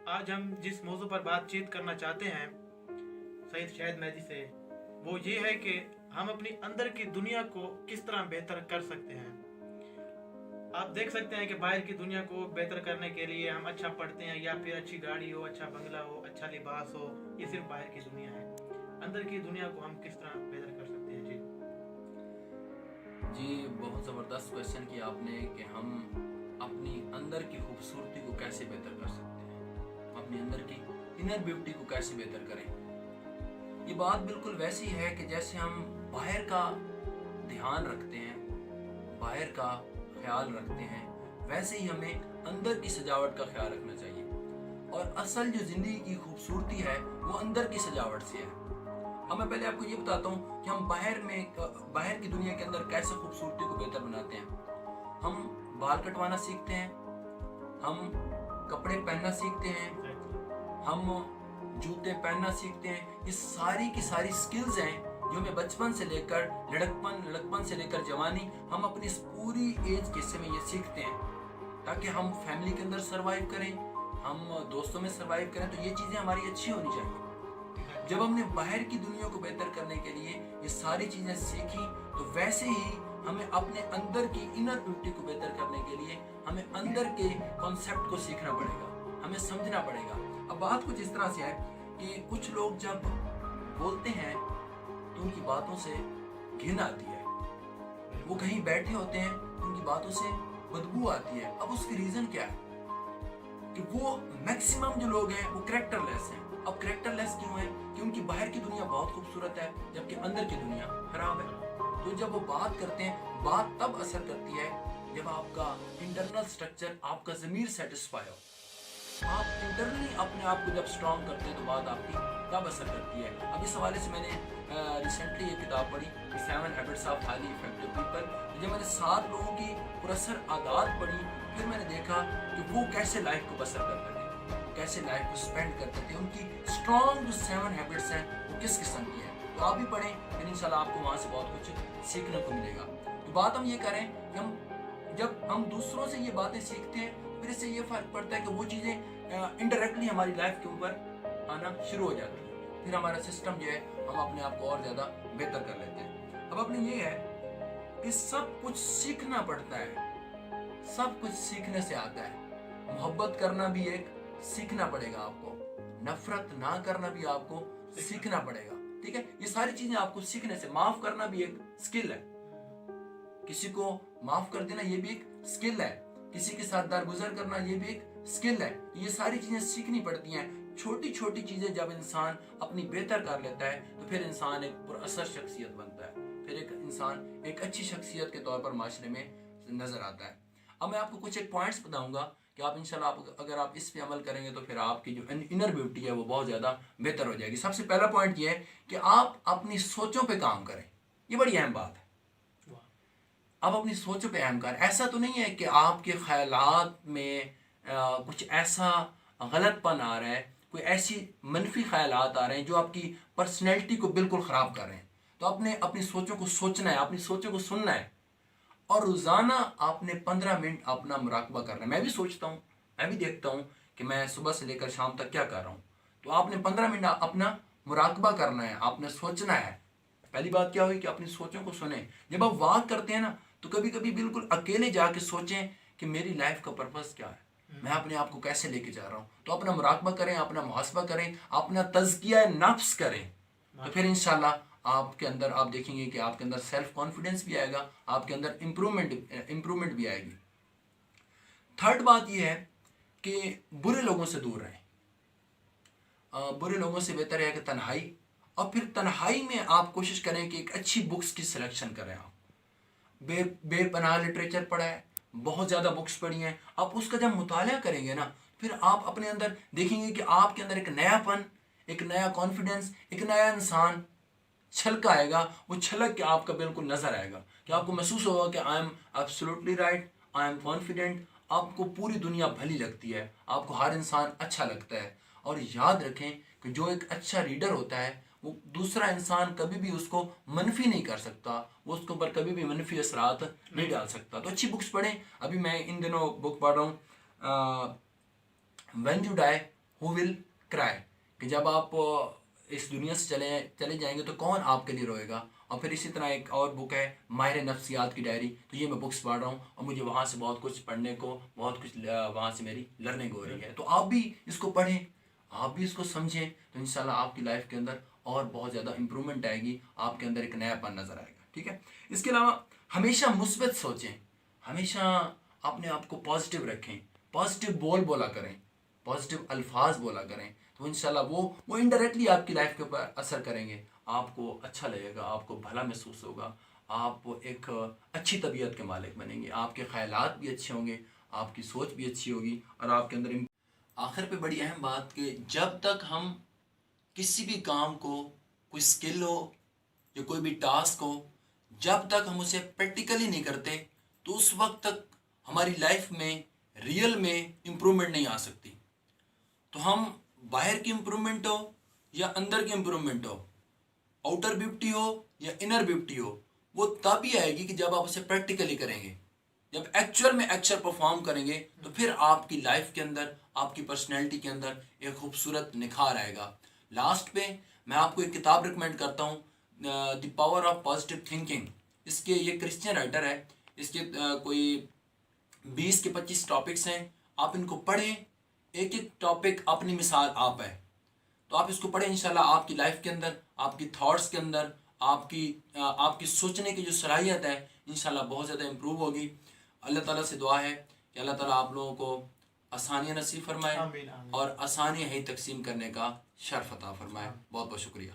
आज हम जिस मौजू पर बातचीत करना चाहते हैं सईद शाहिद मेहदी से, वो ये है कि हम अपनी अंदर की दुनिया को किस तरह बेहतर कर सकते हैं। आप देख सकते हैं कि बाहर की दुनिया को बेहतर करने के लिए हम अच्छा पढ़ते हैं या फिर अच्छी गाड़ी हो, अच्छा बंगला हो, अच्छा लिबास हो, ये सिर्फ बाहर की दुनिया है। अंदर की दुनिया को हम किस तरह बेहतर कर सकते हैं? जी, बहुत ज़बरदस्त क्वेश्चन किया आपने कि हम अपनी अंदर की खूबसूरती को कैसे बेहतर कर सकते हैं, अपनी अंदर की इनर ब्यूटी को कैसे बेहतर करें। ये बात बिल्कुल वैसी है कि जैसे हम बाहर का ध्यान रखते हैं, बाहर का ख्याल रखते हैं, वैसे ही हमें अंदर की सजावट का ख्याल रखना चाहिए। और असल जो ज़िंदगी की खूबसूरती है वो अंदर की सजावट से है। अब मैं पहले आपको ये बताता हूँ कि हम बाहर की दुनिया के अंदर कैसे खूबसूरती को बेहतर बनाते हैं। हम बाल कटवाना सीखते हैं, हम कपड़े पहनना सीखते हैं, हम जूते पहनना सीखते हैं। ये सारी की सारी स्किल्स हैं जो हमें बचपन से लेकर लड़कपन से लेकर जवानी, हम अपनी इस पूरी एज के हिस्से में ये सीखते हैं ताकि हम फैमिली के अंदर सर्वाइव करें, हम दोस्तों में सर्वाइव करें। तो ये चीज़ें हमारी अच्छी होनी चाहिए। जब हमने बाहर की दुनिया को बेहतर करने के लिए ये सारी चीज़ें सीखी, तो वैसे ही हमें अपने अंदर की इनर ब्यूटी को बेहतर करने के लिए हमें अंदर के कॉन्सेप्ट को सीखना पड़ेगा, हमें समझना पड़ेगा। अब बात कुछ इस तरह से है कि कुछ लोग जब बोलते हैं तो उनकी बातों से घिन आती है। वो कहीं बैठे होते हैं, उनकी बातों से बदबू आती है। अब उसकी रीज़न क्या है कि वो मैक्सिमम जो लोग हैं वो कैरेक्टरलेस हैं। अब कैरेक्टरलेस क्यों है? कि उनकी बाहर की दुनिया बहुत खूबसूरत है जबकि अंदर की दुनिया खराब है। तो जब वो बात करते हैं, बात तब असर करती है जब आपका इंटरनल स्ट्रक्चर, आपका ज़मीर सेटिस्फाई हो। आप इंटरनली अपने आप को जब स्ट्रॉन्ग करते हैं तो बात आपकी तब असर करती है। अब इस हवाले से मैंने रिसेंटली एक किताब पढ़ी, 7 habits of highly effective people. जब मैंने 7 लोगों की पुरअसर आदत पढ़ी, फिर मैंने देखा कि वो कैसे लाइफ को बसर करते थे, कैसे लाइफ को स्पेंड करते थे। उनकी स्ट्रॉन्ग जो 7 हैबिट्स हैं वो किस किस्म की हैं, तो आप भी पढ़ें, फिर इंशाल्लाह आपको वहाँ से बहुत कुछ सीखने को मिलेगा। तो बात हम ये करें कि जब हम दूसरों से ये बातें सीखते हैं, फिर इससे ये फ़र्क पड़ता है कि वो चीज़ें इनडायरेक्टली हमारी लाइफ के ऊपर आना शुरू हो जाती है। फिर हमारा सिस्टम जो है, हम अपने आप को और ज़्यादा बेहतर कर लेते हैं। अब अपने ये है कि सब कुछ सीखना पड़ता है, सब कुछ सीखने से आता है। मोहब्बत करना भी एक सीखना पड़ेगा आपको, नफरत ना करना भी आपको सीखना पड़ेगा। ठीक है, ये सारी चीज़ें आपको सीखने से, माफ़ करना भी एक स्किल है। किसी को माफ़ कर देना ये भी एक स्किल है, किसी के साथ दरगुजर करना ये भी एक स्किल है। ये सारी चीज़ें सीखनी पड़ती हैं। छोटी छोटी चीज़ें जब इंसान अपनी बेहतर कर लेता है तो फिर इंसान एक पुरअसर शख्सियत बनता है, फिर एक इंसान एक अच्छी शख्सियत के तौर पर माशरे में नज़र आता है। अब मैं आपको कुछ एक पॉइंट्स बताऊंगा कि आप इंशाल्लाह अगर आप इस पे अमल करेंगे तो फिर आपकी जो इनर ब्यूटी है वो बहुत ज़्यादा बेहतर हो जाएगी। सबसे पहला पॉइंट ये है कि आप अपनी सोचों पे काम करें। ये बड़ी अहम बात है। आप अपनी सोचों पे अहम करें। ऐसा तो नहीं है कि आपके ख्यालात में कुछ ऐसा गलतपन आ रहा है, कोई ऐसी मनफी ख्यालात आ रहे हैं जो आपकी पर्सनैलिटी को बिल्कुल ख़राब कर रहे हैं। तो आपने अपनी सोचों को सोचना है, अपनी सोचों को सुनना है, और रोज़ाना आपने 15 मिनट अपना मुराकबा करना है। मैं भी सोचता हूँ, मैं भी देखता हूँ कि मैं सुबह से लेकर शाम तक क्या कर रहा हूँ। तो आपने 15 मिनट अपना मुराकबा करना है, आपने सोचना है। पहली बात क्या हुई कि अपनी सोचों को सुने। जब आप वाक करते हैं ना, तो कभी कभी बिल्कुल अकेले जाके सोचें कि मेरी लाइफ का पर्पस क्या है, मैं अपने आप को कैसे लेके जा रहा हूँ। तो अपना मुराकबा करें, अपना मुहासबा करें, अपना तज़किया नफ्स करें। तो फिर इंशाल्लाह आपके अंदर, आप देखेंगे कि आपके अंदर सेल्फ कॉन्फिडेंस भी आएगा, आपके अंदर इम्प्रूवमेंट भी आएगी। थर्ड बात यह है कि बुरे लोगों से दूर रहें। बुरे लोगों से बेहतर है कि तन्हाई, और फिर तन्हाई में आप कोशिश करें कि एक अच्छी बुक्स की सिलेक्शन करें। आप बेपनाह लिटरेचर पढ़ा है, बहुत ज़्यादा बुक्स पढ़ी हैं। आप उसका जब मुताला करेंगे ना, फिर आप अपने अंदर देखेंगे कि आपके अंदर एक नयापन, एक नया कॉन्फिडेंस, एक नया इंसान छलक आएगा। वो छलक के आपका बिल्कुल नज़र आएगा कि आपको महसूस होगा कि I am absolutely right, I am confident. आपको पूरी दुनिया भली लगती है, आपको हर इंसान अच्छा लगता है। और याद रखें कि जो एक अच्छा रीडर होता है वो दूसरा इंसान कभी भी उसको मनफी नहीं कर सकता, वो उसके ऊपर कभी भी मनफी असरात नहीं डाल सकता। तो अच्छी बुक्स पढ़ें। अभी मैं इन दिनों बुक पढ़ रहा हूँ when you die who will cry, کہ جب آپ اس دنیا سے چلے جائیں گے تو کون آپ کے لیے روئے گا. اور پھر اسی طرح ایک اور بک ہے ماہر نفسیات کی ڈائری, تو یہ میں بکس پڑھ رہا ہوں اور مجھے وہاں سے بہت کچھ پڑھنے کو, بہت کچھ وہاں سے میری لرننگ ہو رہی ہے. تو آپ بھی اس کو پڑھیں, آپ بھی اس کو سمجھیں, تو انشاءاللہ آپ کی لائف کے اندر اور بہت زیادہ امپرومنٹ آئے گی, آپ کے اندر ایک نیا پن نظر آئے گا. ٹھیک ہے. اس کے علاوہ ہمیشہ مثبت سوچیں, ہمیشہ اپنے آپ کو پازیٹیو رکھیں, پازیٹیو بولا کریں, پازیٹیو الفاظ بولا کریں, تو انشاءاللہ وہ انڈائریکٹلی آپ کی لائف کے اوپر اثر کریں گے. آپ کو اچھا لگے گا, آپ کو بھلا محسوس ہوگا, آپ ایک اچھی طبیعت کے مالک بنیں گے, آپ کے خیالات بھی اچھے ہوں گے, آپ کی سوچ بھی اچھی ہوگی, اور آپ کے اندر آخر پہ بڑی اہم بات کہ جب تک ہم کسی بھی کام کو, کوئی سکل ہو یا کوئی بھی ٹاسک ہو, جب تک ہم اسے پریکٹیکلی نہیں کرتے تو اس وقت تک ہماری لائف میں ریئل میں امپرومنٹ نہیں آ سکتی. تو ہم باہر کی امپرومنٹ ہو یا اندر کی امپرومنٹ ہو, آؤٹر بیوٹی ہو یا انر بیوٹی ہو, وہ تب ہی آئے گی کہ جب آپ اسے پریکٹیکلی کریں گے. جب ایکچوئل میں پرفارم کریں گے تو پھر آپ کی لائف کے اندر, آپ کی پرسنالٹی کے اندر ایک خوبصورت نکھار آئے گا. لاسٹ پہ میں آپ کو ایک کتاب ریکمینڈ کرتا ہوں, the power of positive thinking. اس کے یہ کرسچین رائٹر ہے, اس کے کوئی 20 کے 25 ٹاپکس ہیں, آپ ان کو پڑھیں, ایک ایک ٹاپک اپنی مثال آپ ہے, تو آپ اس کو پڑھیں. انشاءاللہ آپ کی لائف کے اندر, آپ کی تھاٹس کے اندر, آپ کی سوچنے کی جو صلاحیت ہے انشاءاللہ بہت زیادہ امپروو ہوگی. اللہ تعالیٰ سے دعا ہے کہ اللہ تعالیٰ آپ لوگوں کو آسانیاں نصیب فرمائے آمین آمین. اور آسانیاں ہی تقسیم کرنے کا شرف عطا فرمائے. بہت بہت شکریہ.